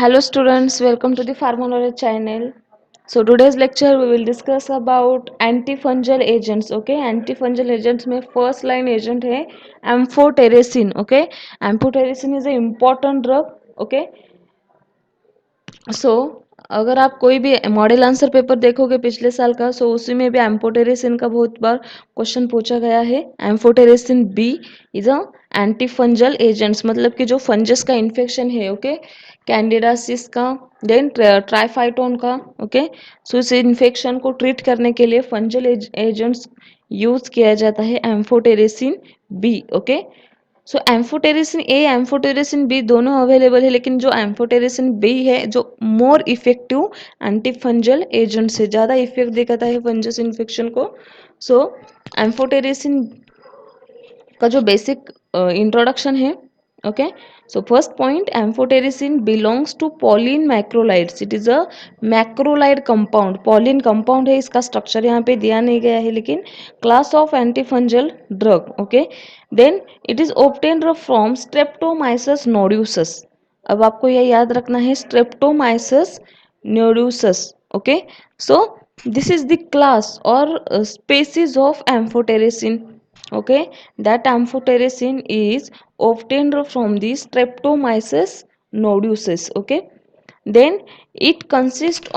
Hello students, welcome to the Pharma Knowledge channel. So today's lecture we will discuss about antifungal agents. Okay, antifungal agents में first line agent है amphotericin. Okay, amphotericin is an important drug. Okay, सो अगर आप कोई भी model answer paper देखोगे पिछले साल का, सो उसी में भी एम्फोटेरिसिन का बहुत बार क्वेश्चन पूछा गया है. Amphotericin B is a anti fungal agents, मतलब कि जो फंजस का इन्फेक्शन है, ओके, कैंडिडासिस का, देन ट्राइफाइटोन का, ओके, सो इस इन्फेक्शन को ट्रीट करने के लिए फंजल एजेंट्स यूज किया जाता है एम्फोटेरिसिन बी. ओके, सो एम्फोटेरिसिन ए एम्फोटेरिसिन बी दोनों अवेलेबल है, लेकिन जो एम्फोटेरिसिन बी है जो मोर इफेक्टिव एंटी फंजल एजेंट से ज़्यादा इफेक्ट दिखाता है फंजस इन्फेक्शन को. सो एम्फोटेरिसिन का जो बेसिक इंट्रोडक्शन है, okay, so first point, amphotericin belongs to polyene macrolides. It is a macrolide compound, polyene compound है. इसका स्ट्रक्चर यहाँ पे दिया नहीं गया है, लेकिन class of antifungal drug. Okay, then it is obtained from streptomyces nodosus. अब आपको यह याद रखना है, streptomyces nodosus. Okay, so this is the class और species of amphotericin. Okay, that amphotericin is obtained from the streptomyces nodules. Okay, then it consists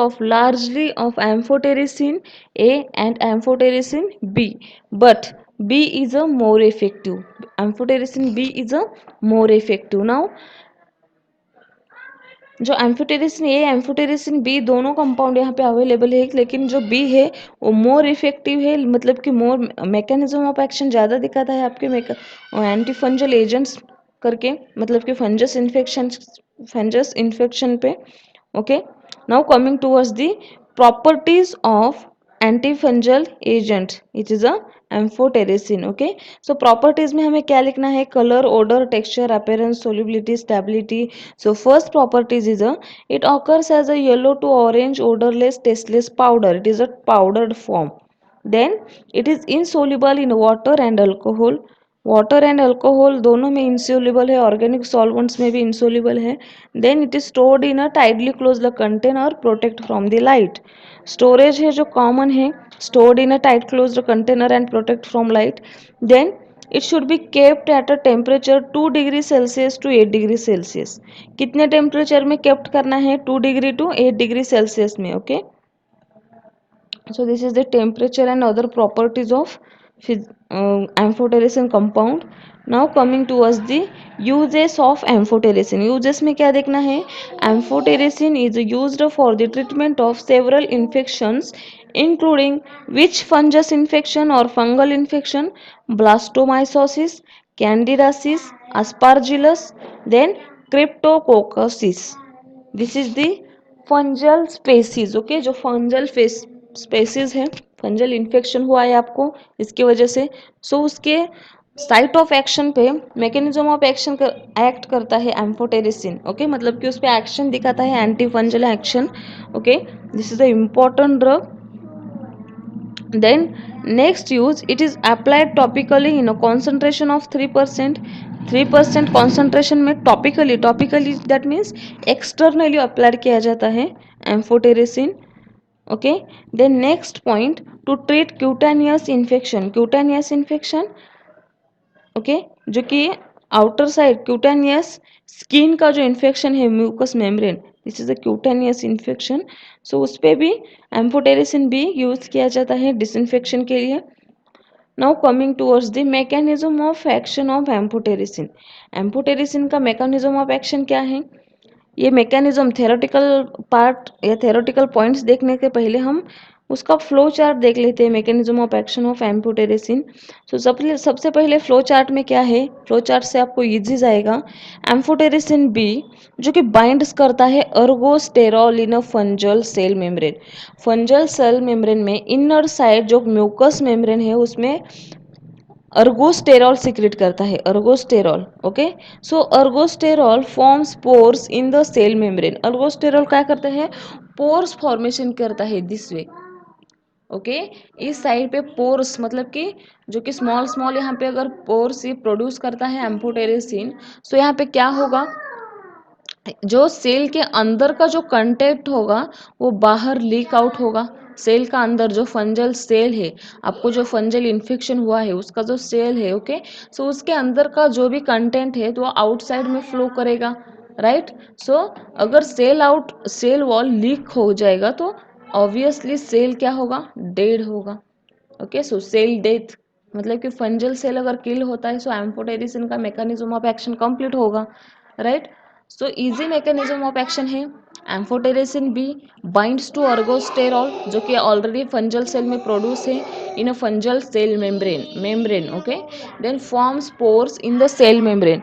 of largely of amphotericin A and amphotericin B, but B is a more effective. Amphotericin B is a more effective. Now जो amphotericin ए amphotericin B दोनों compound यहाँ पे available है, लेकिन जो B है वो more effective है, मतलब कि मोर मैकेनिज्म ऑफ एक्शन ज़्यादा दिखाता है आपके एंटी फंजल एजेंट्स करके, मतलब कि फंजस इन्फेक्शन पे. Okay, now coming towards the properties of antifungal agent, it is a amphotericin. Okay, so properties में हमें क्या लिखना है? Colour, odour, texture, appearance, solubility, stability. So first properties is a it occurs as a yellow to orange odorless tasteless powder. It is a powdered form. Then it is insoluble in water and alcohol. Water and alcohol दोनों में insoluble है, organic solvents में भी insoluble है. Then it is stored in a tightly close container protect from the light. Storage है जो common है, stored in a tight close container and protect from light. Then it should be kept at a temperature 2 degree Celsius to 8 degree Celsius. कितने temperature में kept करना है? 2 degree to 8 degree Celsius में. Okay, so this is the temperature and other properties of amphotericin compound. Now coming towards the uses of amphotericin. uses में क्या देखना है? amphotericin is used for the treatment of several infections including which fungus infection or fungal infection? Blastomycosis, candidiasis, aspergillus, then cryptococcosis. This is the fungal species. Okay, जो fungal species है, फंजल infection हुआ है आपको इसकी वजह से, सो उसके साइट ऑफ एक्शन पे मैकेनिज्म ऑफ एक्शन एक्ट करता है एम्फोटेरिसिन. ओके, मतलब कि उस पर एक्शन दिखाता है anti fungal action. Okay, this is a important drug. Then next use, it is applied topically in a concentration of 3%. 3% concentration में topically that means externally applied किया जाता है amphotericin. Okay, then next point, to treat cutaneous infection. Okay, जो कि outer side cutaneous skin का जो infection है, mucous membrane, this is a cutaneous infection. So उस पर भी एम्फोटेरिसिन भी यूज किया जाता है डिसइंफेक्शन के लिए. Now coming towards the mechanism of action of amphotericin. Amphotericin का मैकेनिज्म ऑफ एक्शन क्या है? ये मैकेनिज्म थेरोटिकल पार्ट या थेरोटिकल पॉइंट्स देखने के पहले हम उसका फ्लो चार्ट देख लेते हैं, mechanism of action of amphotericin. तो सबसे पहले फ्लो चार्ट में क्या है? फ्लो चार्ट से आपको इजी जाएगा. एम्फोटेरिसिन बी जो कि बाइंड्स करता है ergosterol in a fungal cell membrane. Fungal cell membrane में इनर साइड जो म्यूकस मेम्ब्रेन है उसमें अर्गोस्टेरॉल सिक्रेट करता है, ergosterol. Okay, so ergosterol forms pores in the cell membrane. Ergosterol क्या करता है? पोर्स फॉर्मेशन करता है दिस वे. ओके। इस साइड पे पोर्स मतलब कि जो कि स्मॉल स्मॉल यहाँ पे अगर पोर्स ये प्रोड्यूस करता है एम्फोटेरेसिन, सो यहाँ पे क्या होगा, जो सेल के अंदर का जो कंटेंट होगा वो बाहर लीक आउट होगा। सेल का अंदर जो फंजल सेल है, आपको जो फंजल इन्फेक्शन हुआ है उसका जो सेल है, ओके, सो उसके अंदर का जो भी कंटेंट है तो वो आउटसाइड में फ्लो करेगा, राइट। सो अगर सेल वॉल लीक हो जाएगा तो ऑब्वियसली सेल क्या होगा, डेड होगा। ओके, सो सेल डेथ मतलब कि फंजल सेल अगर किल होता है सो एम्फोटेरिसिन का मैकेनिज्म ऑफ एक्शन कंप्लीट होगा, right. So easy mechanism of action है, amphotericin B binds to ergosterol जो कि ऑलरेडी फंजल सेल में प्रोड्यूस है in a fungal cell membrane okay, then forms pores in the cell membrane,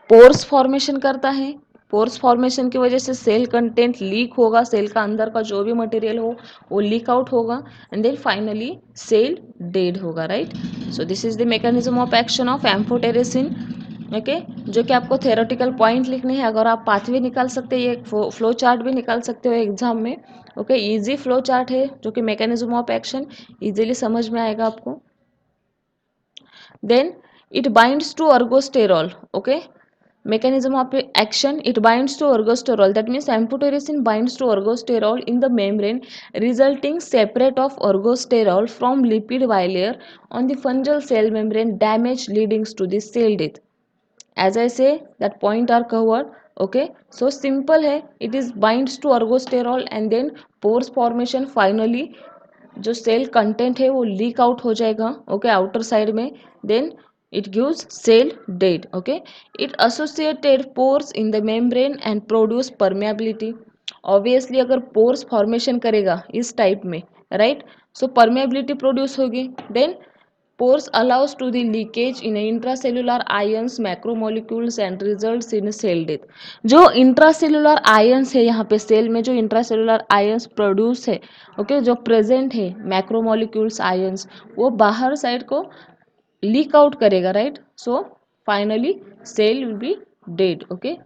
pores formation करता है। Pores formation की वजह से सेल कंटेंट लीक होगा, सेल का अंदर का जो भी मटेरियल हो वो लीक आउट होगा, and then finally cell dead होगा, right. So this is the mechanism of action of amphotericin, okay. जो कि आपको थेरोटिकल पॉइंट लिखने हैं, अगर आप पाथवे निकाल सकते हैं, ये फ्लो चार्ट भी निकाल सकते हो एग्जाम में, ओके। इजी फ्लो चार्ट है जो कि मैकेनिज्म ऑफ एक्शन इजीली समझ में आएगा आपको। Then it binds to ergosterol, okay. Mechanism of action, it binds to ergosterol, that means amphotericin binds to ergosterol in the membrane, resulting separate of ergosterol from lipid bilayer on the fungal cell membrane, damage leading to the cell death. As I say that point are covered, okay. So simple है, it is binds to ergosterol and then pores formation, finally जो cell content है वो leak out हो जाएगा, okay, outer side में, then it gives cell dead, okay. It associated pores in the membrane and produce permeability, obviously अगर pores formation करेगा इस type में, राइट, सो परमेबिलिटी प्रोड्यूस होगी, then pores allows to the leakage in intracellular ions macromolecules and results in cell death। जो intracellular ions है यहाँ पे cell में, जो इंट्रासेलुलर आयंस प्रोड्यूस है, ओके, जो प्रेजेंट है मैक्रोमोलिक्यूल्स आयंस, वो बाहर साइड को लीक आउट करेगा, right. So finally cell will be dead, okay.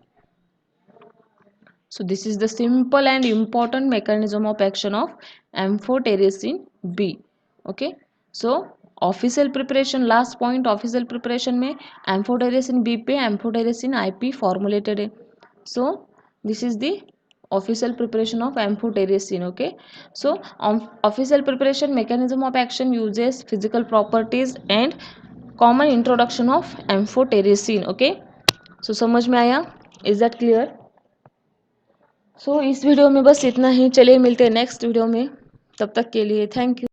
So this is the simple and important mechanism of action of amphotericin B. Okay. So official preparation, last point, official preparation में amphotericin B पे amphotericin IP formulated है. So this is the official preparation of amphotericin, okay. So official preparation mechanism of action uses physical properties and common introduction of amphotericin, okay. So समझ में आया, is that clear? इस video में बस इतना ही, चलिए मिलते हैं नेक्स्ट वीडियो में, तब तक के लिए थैंक यू।